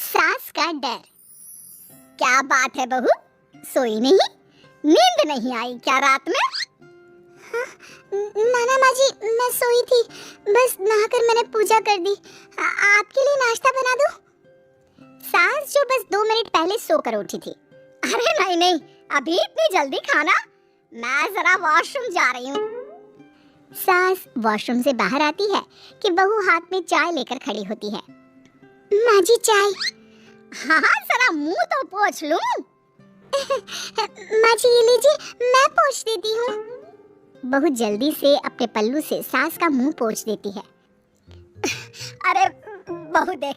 सास का डर। क्या बात है बहू, सोई नहीं? नींद नहीं आई क्या रात में? हाँ, नाना माँ जी, मैं सोई थी, बस नहाकर मैंने पूजा कर दी। आपके लिए नाश्ता बना दूं? सास जो बस 2 मिनट पहले सोकर उठी थी। अरे नहीं नहीं, अभी इतनी जल्दी खाना? मैं जरा वॉशरूम जा रही हूँ। सास वॉशरूम से बाहर आती है कि बहू हाथ में चाय लेकर खड़ी होती है। माँ जी चाय। हाँ, जरा मुंह तो पोंछ लूं। माँ जी ये लीजिए, मैं पोंछ देती हूँ। बहुत जल्दी से अपने पल्लू से सास का मुंह पोंछ देती है। अरे बहू देख,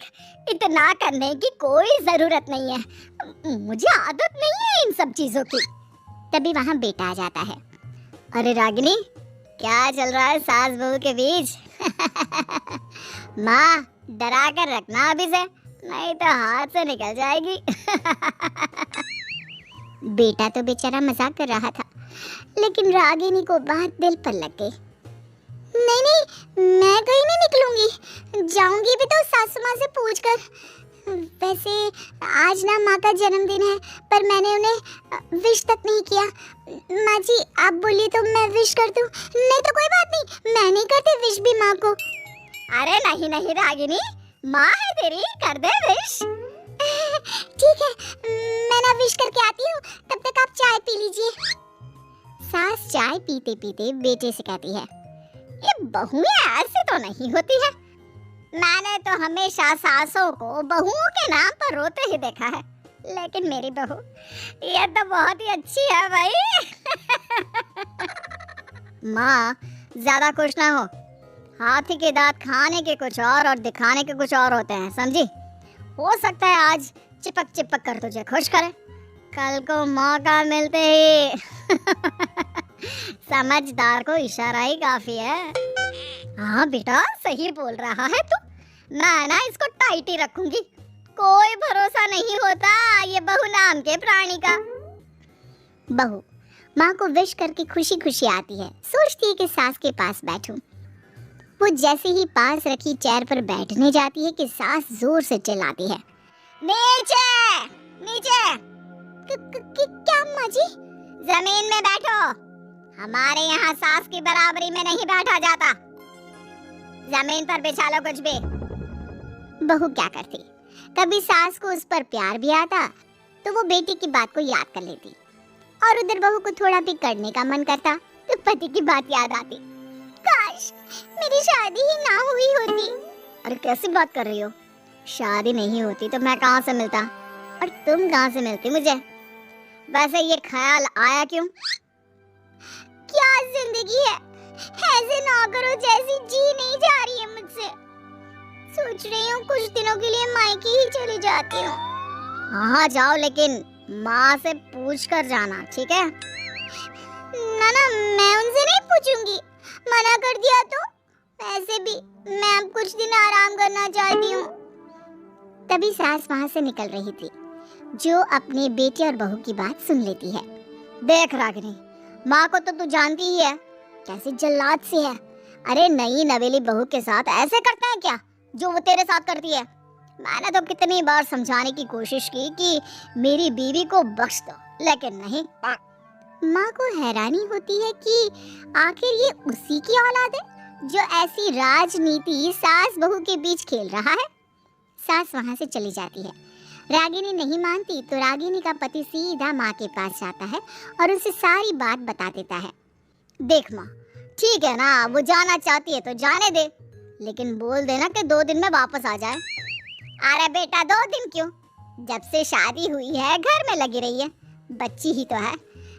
इतना करने की कोई जरूरत नहीं है, मुझे आदत नहीं है इन सब चीजों की। तभी वहाँ बेटा आ जाता है। अरे रागिनी, क्या चल रहा है सास बहू के बीच? माँ, डरा कर रखना अभी से, नहीं तो हाथ से निकल जाएगी। बेटा तो बेचारा मजाक कर रहा था, लेकिन रागिनी को बात दिल पर लग गई। नहीं नहीं, मैं कहीं नहीं निकलूंगी, जाऊंगी भी तो सासू माँ से पूछकर। वैसे आज ना माँ का जन्मदिन है, पर मैंने उन्हें विश तक नहीं किया। माँ जी आप बोलिए तो मैं विश कर दूं? नहीं तो कोई बात नहीं, मैं नहीं करती विश भी माँ को। अरे नहीं नहीं रागिनी, माँ है तेरी, कर दे विश। ठीक है, मैं ना विश करके आती हूँ, तब तक आप चाय पी लीजिए। सास चाय पीते पीते बेटे से कहती है, ये बहुएं ऐसे तो नहीं होती है। मैंने तो हमेशा सासों को बहुओं के नाम पर रोते ही देखा है, लेकिन मेरी बहू ये तो बहुत ही अच्छी है भाई। माँ ज्यादा खुश ना हो, हाथी के दांत खाने के कुछ और दिखाने के कुछ और होते हैं, समझी? हो सकता है आज चिपक चिपक कर तुझे खुश करे, कल को मौका मिलते ही। समझदार को इशारा ही काफी है। हाँ बेटा, सही बोल रहा है तू। मैं ना इसको टाइट ही रखूंगी, कोई भरोसा नहीं होता ये बहू नाम के प्राणी का। बहू माँ को विश करके खुशी खुशी आती है, सोचती है कि सास के पास बैठूं। वो जैसे ही पास रखी चेयर पर बैठने जाती है कि सास जोर से चिल्लाती है, नीचे नीचे। क्या माँ जी? जमीन में बैठो, हमारे यहाँ सास की बराबरी में नहीं बैठा जाता, जमीन पर बिछा लो कुछ भी। बहू क्या करती, कभी सास को उस पर प्यार भी आता तो वो बेटी की बात को याद कर लेती, और उधर बहू को थोड़ा भी करने का मन करता तो पति की बात याद आती। काश मेरी शादी ही ना हुई होती। अरे कैसी बात कर रही हो? शादी नहीं होती तो मैं कहाँ से मिलता, और तुम कहाँ से मिलती मुझे? वैसे ये ख्याल आया क्यों? क्या जिंदगी है, ऐसे ना करो जैसी जी नहीं जा रही है मुझसे। सोच रही हूँ कुछ दिनों के लिए मायके ही चली जाती हूँ। हाँ जाओ, लेकिन माँ से पूछ कर जाना, ठीक है? ना ना, मैं उनसे नहीं पूछूंगी, मना कर दिया तो। वैसे भी मैं अब कुछ दिन आराम करना चाहती हूँ। तभी सास वहाँ से निकल रही थी, जो अपने बेटे और बहू की बात सुन लेती है। देख रागिनी, माँ को तो तू जानती ही है, कैसी जल्लाद सी है। अरे नई नवेली बहू के साथ ऐसे करते हैं क्या जो वो तेरे साथ करती है? मैंने तो कितनी बार समझाने की कोशिश की कि मेरी बीवी को बख्श दो, लेकिन नहीं। माँ को हैरानी होती है कि आखिर ये उसी की औलाद है जो ऐसी राजनीति सास बहू के बीच खेल रहा है। सास वहाँ से चली जाती है। रागिनी नहीं मानती तो रागिनी का पति सीधा माँ के पास जाता है और उसे सारी बात बता देता है। देख माँ, ठीक है ना, वो जाना चाहती है तो जाने दे, लेकिन बोल देना कि 2 दिन में वापस आ जाए। अरे बेटा 2 दिन क्यों, जब से शादी हुई है घर में लगी रही है, बच्ची ही तो है,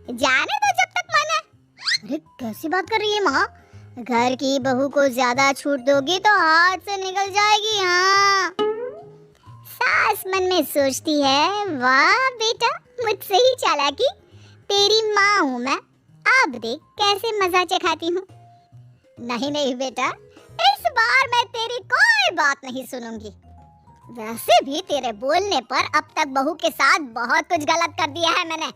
जाने दो जब तक मन है। अरे कैसी बात कर रही है माँ, घर की बहू को ज्यादा छूट दोगी तो हाथ से निकल जाएगी। हाँ, सास मन में सोचती है, वाह बेटा मुझसे ही चालाकी, तेरी माँ हूँ मैं, अब देख कैसे मजा चखाती हूँ। नहीं नहीं बेटा, इस बार मैं तेरी कोई बात नहीं सुनूंगी। वैसे भी तेरे बोलने पर अब तक बहू के साथ बहुत कुछ गलत कर दिया है मैंने।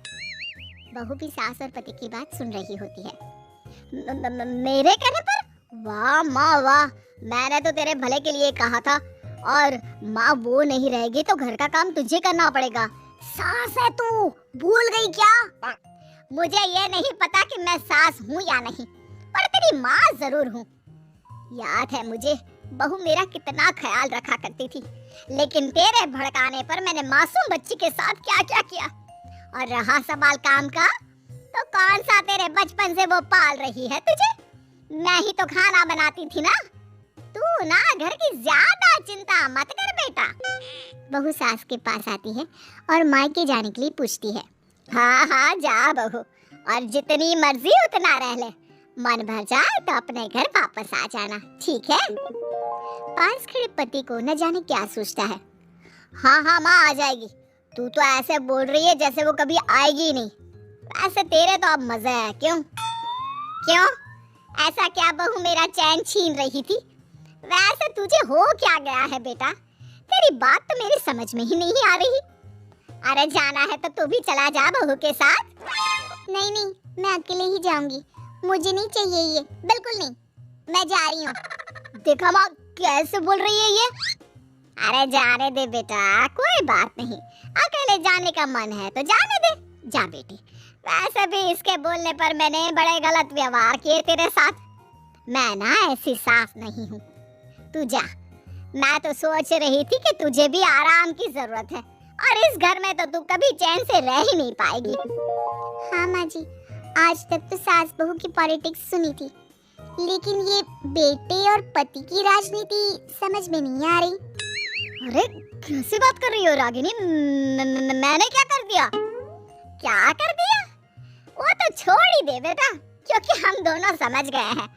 बहू भी सास और पति की बात सुन रही होती है। मेरे कहने पर? वाह माँ वाह, मैंने तो तेरे भले के लिए कहा था, और माँ वो नहीं रहेगी तो घर का काम तुझे करना पड़ेगा। सास है तू, भूल गई क्या? मुझे ये नहीं पता कि मैं सास हूँ या नहीं, पर तेरी माँ जरूर हूँ। याद है मुझे बहू मेरा कितना ख्याल रखा करती थी, लेकिन तेरे भड़काने पर मैंने मासूम बच्ची के साथ क्या क्या किया। और रहा सवाल काम का, तो कौन सा तेरे बचपन से वो पाल रही है तुझे? मैं ही तो खाना बनाती थी ना। तू ना घर की ज्यादा चिंता मत कर बेटा। बहू सास के पास आती है और मायके जाने के लिए पूछती है। हाँ हाँ जा बहू, और जितनी मर्जी उतना रह ले, मन भर जाए तो अपने घर वापस आ जाना, ठीक है? पास खड़े पति को न जाने क्या सोचता है। हाँ हाँ माँ आ जाएगी, तू तो ऐसे बोल रही है जैसे वो कभी आएगी नहीं। वैसे तेरे तो अब मजे है। क्यों क्यों ऐसा क्या बहू मेरा चैन छीन रही थी? वैसे तुझे हो क्या गया है बेटा? तेरी बात तो मेरी समझ में ही नहीं आ रही। अरे जाना है तो तू भी चला जा बहू के साथ। नहीं नहीं, मैं अकेले ही जाऊंगी, मुझे नहीं चाहिए ये, बिल्कुल नहीं, मैं जा रही हूँ। देखा माँ कैसे बोल रही है ये। अरे जाने दे बेटा, कोई बात नहीं, अकेले जाने का मन है तो जाने दे, जा बेटी। वैसे भी इसके बोलने पर मैंने बड़े गलत व्यवहार किए तेरे साथ। मैं ना ऐसी सास नहीं हूँ, तू जा। मैं तो सोच रही थी कि तुझे भी आराम की जरूरत है, और इस घर में तो तू कभी चैन से रह ही नहीं पाएगी। हाँ माँ जी, आज तक तो सास बहू की पॉलिटिक्स सुनी थी, लेकिन ये बेटे और पति की राजनीति समझ में नहीं आ रही। अरे कैसे बात कर रही हो रागिनी? मैंने क्या कर दिया? क्या कर दिया? वो तो छोड़ ही दे बेटा, क्योंकि हम दोनों समझ गए हैं।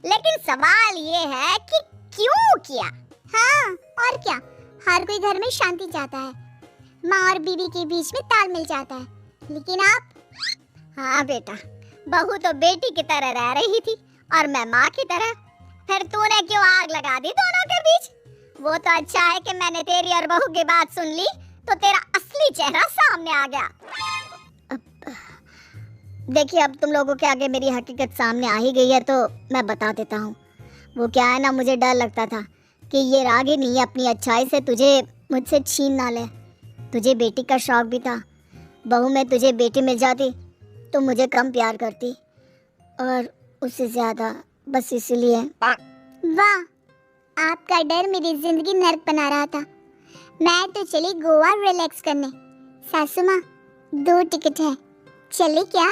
लेकिन सवाल ये है कि क्यों किया? हाँ और क्या, हर कोई घर में शांति चाहता है, माँ और बीवी के बीच में तालमेल चाहता है, लेकिन आप? हाँ बेटा, बहू तो बेटी की तरह रह रही थी और मैं माँ की तरह। फिर तूने क्यों आग लगा दी दोनों के बीच? वो तो अच्छा है कि मैंने तेरी और बहू की बात सुन ली, तो तेरा असली चेहरा सामने आ गया। देखिए अब तुम लोगों के आगे मेरी हकीकत सामने आ ही गई है, तो मैं बता देता हूँ। वो क्या है ना, मुझे डर लगता था कि ये रागिनी अपनी अच्छाई से तुझे मुझसे छीन ना ले। तुझे बेटी का शौक भी था, बहू में तुझे बेटी मिल जाती तो मुझे कम प्यार करती, और उससे ज्यादा, बस इसलिए। वाह, आपका डर मेरी जिंदगी नर्क बना रहा था। मैं तो चली गोवा रिलैक्स करने। सासू माँ 2 टिकट है, चले क्या?